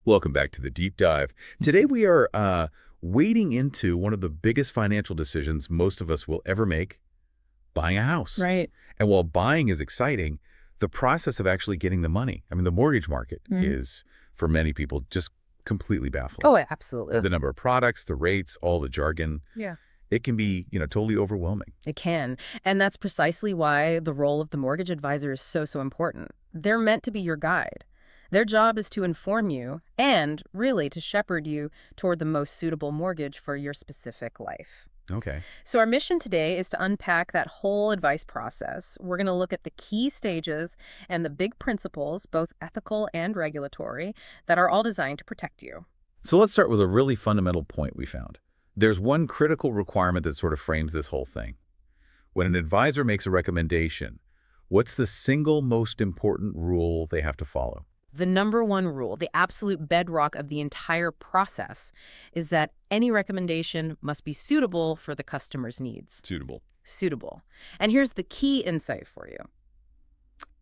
Welcome back to the deep dive. Today we are wading into one of the biggest financial decisions most of us will ever make, buying a house. Right. And while buying is exciting, the process of actually getting the money, I mean, the mortgage market is, for many people, just completely baffling. Oh, absolutely. The number of products, the rates, all the jargon, Yeah. it can be, totally overwhelming. It can. And that's precisely why the role of the mortgage advisor is so important. They're meant to be your guide. Their job is to inform you and really to shepherd you toward the most suitable mortgage for your specific life. Okay. So our mission today is to unpack that whole advice process. We're going to look at the key stages and the big principles, both ethical and regulatory, that are all designed to protect you. So let's start with a really fundamental point we found. There's one critical requirement that sort of frames this whole thing. When an advisor makes a recommendation, what's the single most important rule they have to follow? The number one rule, the absolute bedrock of the entire process, is that any recommendation must be suitable for the customer's needs. Suitable. Suitable. And here's the key insight for you.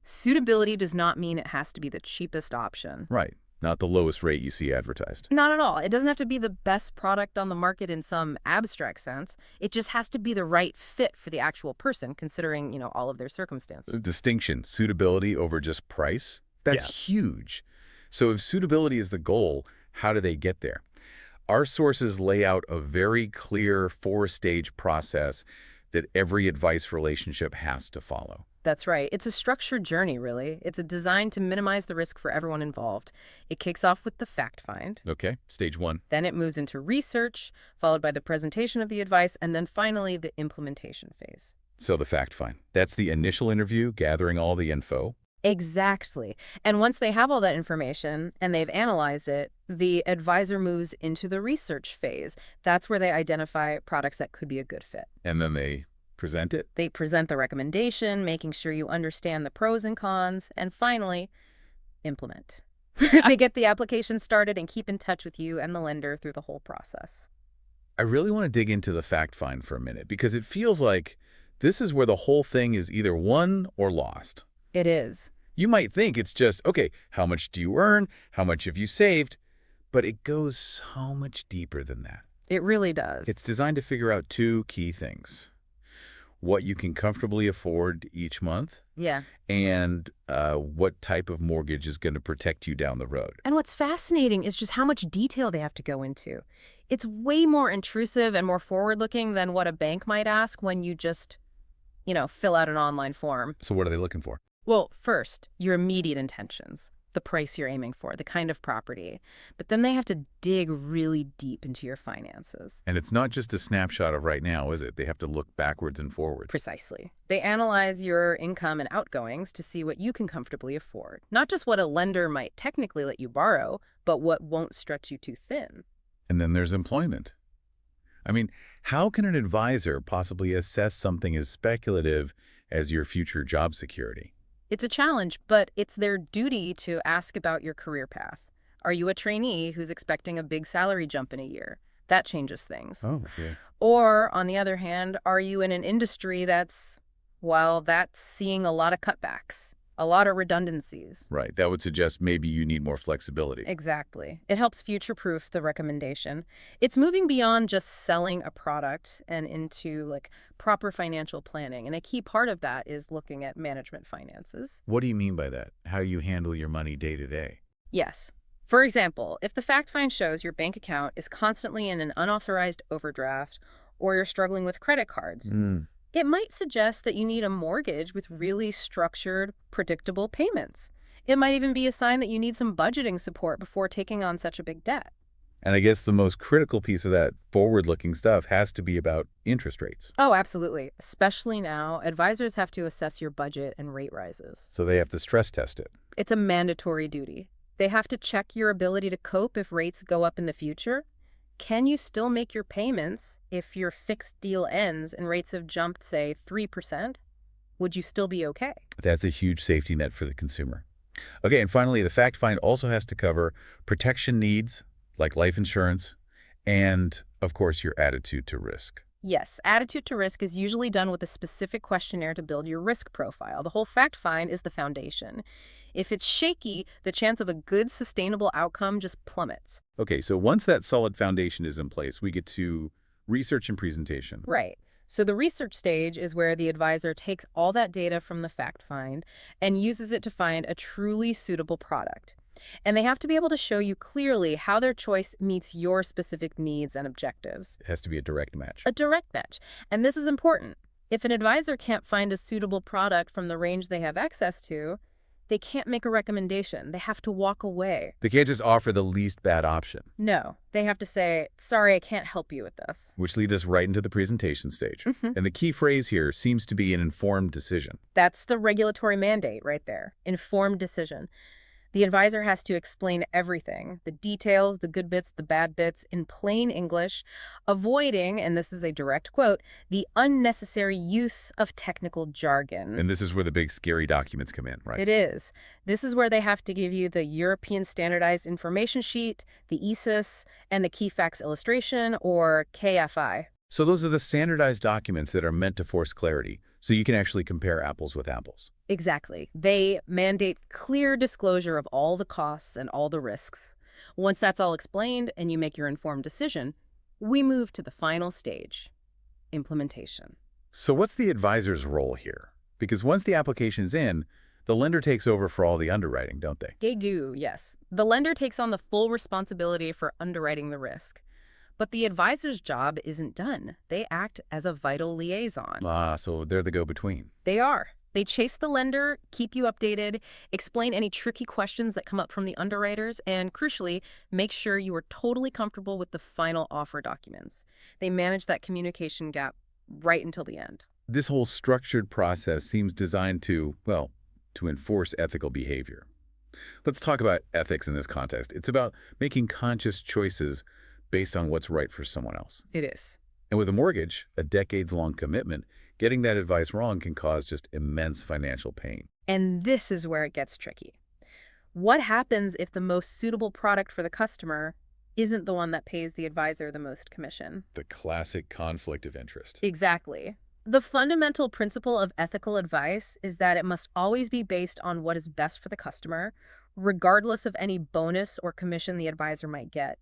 Suitability does not mean it has to be the cheapest option. Right. Not the lowest rate you see advertised. Not at all. It doesn't have to be the best product on the market in some abstract sense. It just has to be the right fit for the actual person, considering, all of their circumstances. Distinction, suitability over just price, that's huge. So if suitability is the goal, how do they get there? Our sources lay out a very clear four-stage process that every advice relationship has to follow. That's right. It's a structured journey, really. It's designed to minimize the risk for everyone involved. It kicks off with the fact find. Okay, stage one. Then it moves into research, followed by the presentation of the advice, and then finally the implementation phase. So the fact find. That's the initial interview, gathering all the info. Exactly. And once they have all that information and they've analyzed it, the advisor moves into the research phase. That's where they identify products that could be a good fit. And then they present it? They present the recommendation, making sure you understand the pros and cons, and finally, implement. They get the application started and keep in touch with you and the lender through the whole process. I really want to dig into the fact find for a minute because it feels like this is where the whole thing is either won or lost. It is. You might think it's just, okay, how much do you earn? How much have you saved? But it goes so much deeper than that. It really does. It's designed to figure out two key things. What you can comfortably afford each month. Yeah. And what type of mortgage is going to protect you down the road. And what's fascinating is just how much detail they have to go into. It's way more intrusive and more forward-looking than what a bank might ask when you just, fill out an online form. So what are they looking for? Well, first, your immediate intentions, the price you're aiming for, the kind of property. But then they have to dig really deep into your finances. And it's not just a snapshot of right now, is it? They have to look backwards and forward. Precisely. They analyze your income and outgoings to see what you can comfortably afford. Not just what a lender might technically let you borrow, but what won't stretch you too thin. And then there's employment. I mean, how can an advisor possibly assess something as speculative as your future job security? It's a challenge, but it's their duty to ask about your career path. Are you a trainee who's expecting a big salary jump in a year? That changes things. Oh, yeah. Or, on the other hand, are you in an industry that's seeing a lot of cutbacks, a lot of redundancies? Right. That would suggest maybe you need more flexibility. Exactly. It helps future-proof the recommendation. It's moving beyond just selling a product and into proper financial planning. And a key part of that is looking at management finances. What do you mean by that? How you handle your money day to day? Yes. For example, if the fact find shows your bank account is constantly in an unauthorized overdraft or you're struggling with credit cards, it might suggest that you need a mortgage with really structured, predictable payments. It might even be a sign that you need some budgeting support before taking on such a big debt. And I guess the most critical piece of that forward-looking stuff has to be about interest rates. Oh, absolutely. Especially now, advisors have to assess your budget and rate rises. So they have to stress test it. It's a mandatory duty. They have to check your ability to cope if rates go up in the future. Can you still make your payments if your fixed deal ends and rates have jumped, say, 3%? Would you still be okay? That's a huge safety net for the consumer. Okay, and finally, the fact find also has to cover protection needs, like life insurance, and, of course, your attitude to risk. Yes, attitude to risk is usually done with a specific questionnaire to build your risk profile. The whole fact find is the foundation. If it's shaky, the chance of a good, sustainable outcome just plummets. Okay, so once that solid foundation is in place, we get to research and presentation. Right. So the research stage is where the advisor takes all that data from the fact find and uses it to find a truly suitable product. And they have to be able to show you clearly how their choice meets your specific needs and objectives. It has to be a direct match. A direct match. And this is important. If an advisor can't find a suitable product from the range they have access to, they can't make a recommendation. They have to walk away. They can't just offer the least bad option. No, they have to say, sorry, I can't help you with this. Which leads us right into the presentation stage. And the key phrase here seems to be an informed decision. That's the regulatory mandate right there. Informed decision. The advisor has to explain everything, the details, the good bits, the bad bits, in plain English, avoiding, and this is a direct quote, the unnecessary use of technical jargon. And this is where the big scary documents come in, right? It is. This is where they have to give you the European Standardized Information Sheet, the ESIS, and the Key Facts Illustration, or KFI. So those are the standardized documents that are meant to force clarity, so you can actually compare apples with apples. Exactly. They mandate clear disclosure of all the costs and all the risks. Once that's all explained and you make your informed decision, we move to the final stage, implementation. So what's the advisor's role here? Because once the application's in, the lender takes over for all the underwriting, don't they? They do, yes. The lender takes on the full responsibility for underwriting the risk. But the advisor's job isn't done. They act as a vital liaison. So they're the go-between. They are. They chase the lender, keep you updated, explain any tricky questions that come up from the underwriters, and crucially, make sure you are totally comfortable with the final offer documents. They manage that communication gap right until the end. This whole structured process seems designed to, well, to enforce ethical behavior. Let's talk about ethics in this context. It's about making conscious choices based on what's right for someone else. It is. And with a mortgage, a decades-long commitment, getting that advice wrong can cause just immense financial pain. And this is where it gets tricky. What happens if the most suitable product for the customer isn't the one that pays the advisor the most commission? The classic conflict of interest. Exactly. The fundamental principle of ethical advice is that it must always be based on what is best for the customer, regardless of any bonus or commission the advisor might get.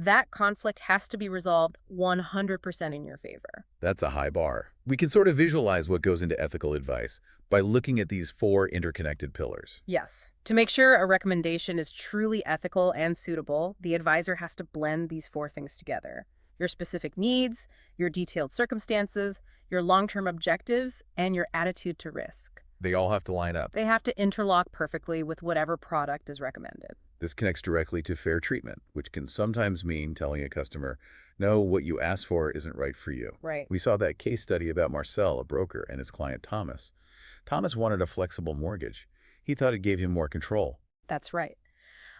That conflict has to be resolved 100% in your favor. That's a high bar. We can sort of visualize what goes into ethical advice by looking at these four interconnected pillars. Yes. To make sure a recommendation is truly ethical and suitable, the advisor has to blend these four things together: your specific needs, your detailed circumstances, your long-term objectives, and your attitude to risk. They all have to line up. They have to interlock perfectly with whatever product is recommended. This connects directly to fair treatment, which can sometimes mean telling a customer, no, what you asked for isn't right for you. Right. We saw that case study about Marcel, a broker, and his client Thomas. Thomas wanted a flexible mortgage. He thought it gave him more control. That's right.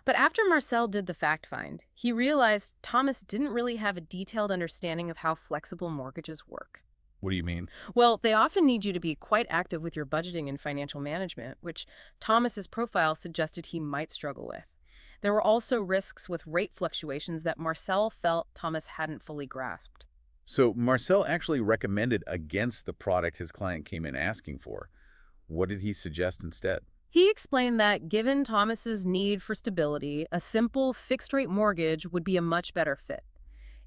But after Marcel did the fact find, he realized Thomas didn't really have a detailed understanding of how flexible mortgages work. What do you mean? Well, they often need you to be quite active with your budgeting and financial management, which Thomas's profile suggested he might struggle with. There were also risks with rate fluctuations that Marcel felt Thomas hadn't fully grasped. So Marcel actually recommended against the product his client came in asking for. What did he suggest instead? He explained that given Thomas's need for stability, a simple fixed-rate mortgage would be a much better fit.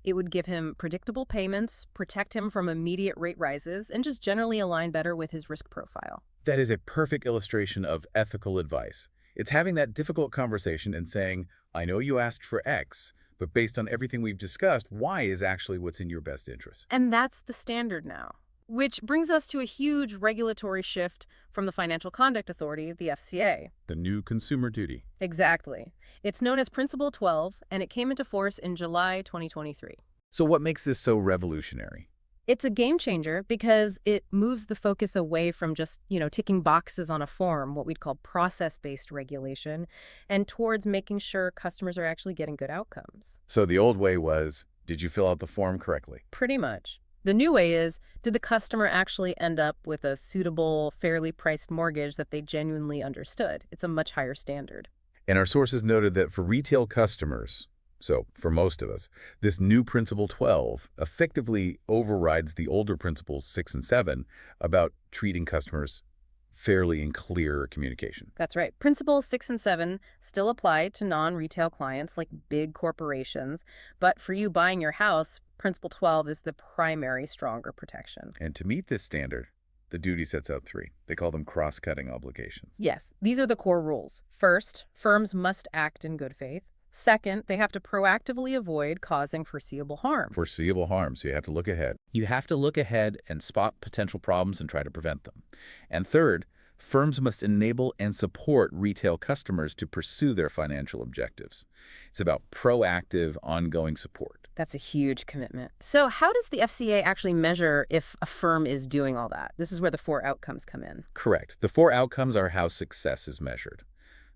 It would give him predictable payments, protect him from immediate rate rises, and just generally align better with his risk profile. That is a perfect illustration of ethical advice. It's having that difficult conversation and saying, I know you asked for X, but based on everything we've discussed, Y is actually what's in your best interest. And that's the standard now. Which brings us to a huge regulatory shift from the Financial Conduct Authority, the FCA. The new consumer duty. Exactly. It's known as Principle 12, and it came into force in July 2023. So what makes this so revolutionary? It's a game changer because it moves the focus away from just, ticking boxes on a form, what we'd call process-based regulation, and towards making sure customers are actually getting good outcomes. So the old way was, did you fill out the form correctly? Pretty much. The new way is, did the customer actually end up with a suitable, fairly priced mortgage that they genuinely understood? It's a much higher standard. And our sources noted that for retail customers, So, for most of us, this new Principle 12 effectively overrides the older Principles 6 and 7 about treating customers fairly in clear communication. That's right. Principles 6 and 7 still apply to non-retail clients like big corporations, but for you buying your house, Principle 12 is the primary stronger protection. And to meet this standard, the duty sets out three. They call them cross-cutting obligations. Yes, these are the core rules. First, firms must act in good faith. Second, they have to proactively avoid causing foreseeable harm. Foreseeable harm, so you have to look ahead. You have to look ahead and spot potential problems and try to prevent them. And third, firms must enable and support retail customers to pursue their financial objectives. It's about proactive, ongoing support. That's a huge commitment. So how does the FCA actually measure if a firm is doing all that? This is where the 4 outcomes come in. Correct. The 4 outcomes are how success is measured.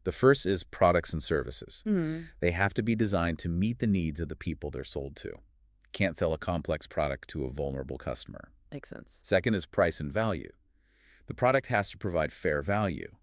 The first is products and services. They have to be designed to meet the needs of the people they're sold to. Can't sell a complex product to a vulnerable customer. Makes sense. Second is price and value. The product has to provide fair value.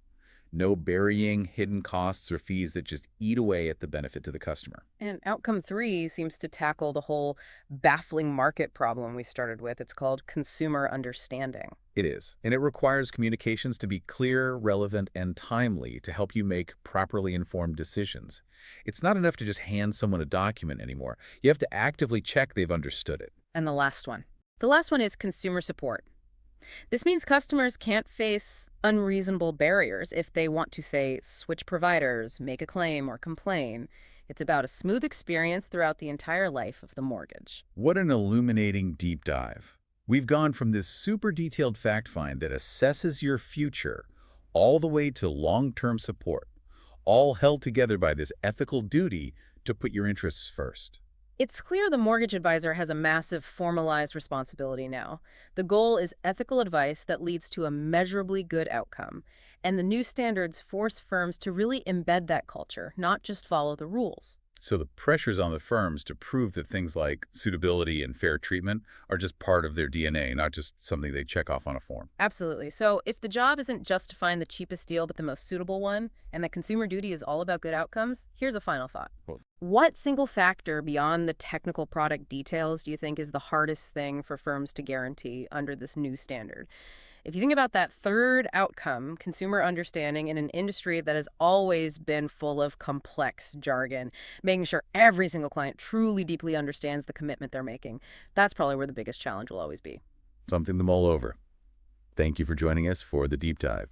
No burying hidden costs or fees that just eat away at the benefit to the customer. And outcome 3 seems to tackle the whole baffling market problem we started with. It's called consumer understanding. It is, and it requires communications to be clear, relevant, and timely to help you make properly informed decisions. It's not enough to just hand someone a document anymore. You have to actively check they've understood it. And the last one. The last one is consumer support. This means customers can't face unreasonable barriers if they want to, say, switch providers, make a claim, or complain. It's about a smooth experience throughout the entire life of the mortgage. What an illuminating deep dive. We've gone from this super detailed fact find that assesses your future all the way to long-term support, all held together by this ethical duty to put your interests first. It's clear the mortgage advisor has a massive formalized responsibility now. The goal is ethical advice that leads to a measurably good outcome. And the new standards force firms to really embed that culture, not just follow the rules. So the pressure's on the firms to prove that things like suitability and fair treatment are just part of their DNA, not just something they check off on a form. Absolutely. So if the job isn't just to find the cheapest deal but the most suitable one, and that consumer duty is all about good outcomes, here's a final thought. Cool. What single factor beyond the technical product details do you think is the hardest thing for firms to guarantee under this new standard? If you think about that third outcome, consumer understanding in an industry that has always been full of complex jargon, making sure every single client truly deeply understands the commitment they're making, that's probably where the biggest challenge will always be. Something to mull over. Thank you for joining us for the deep dive.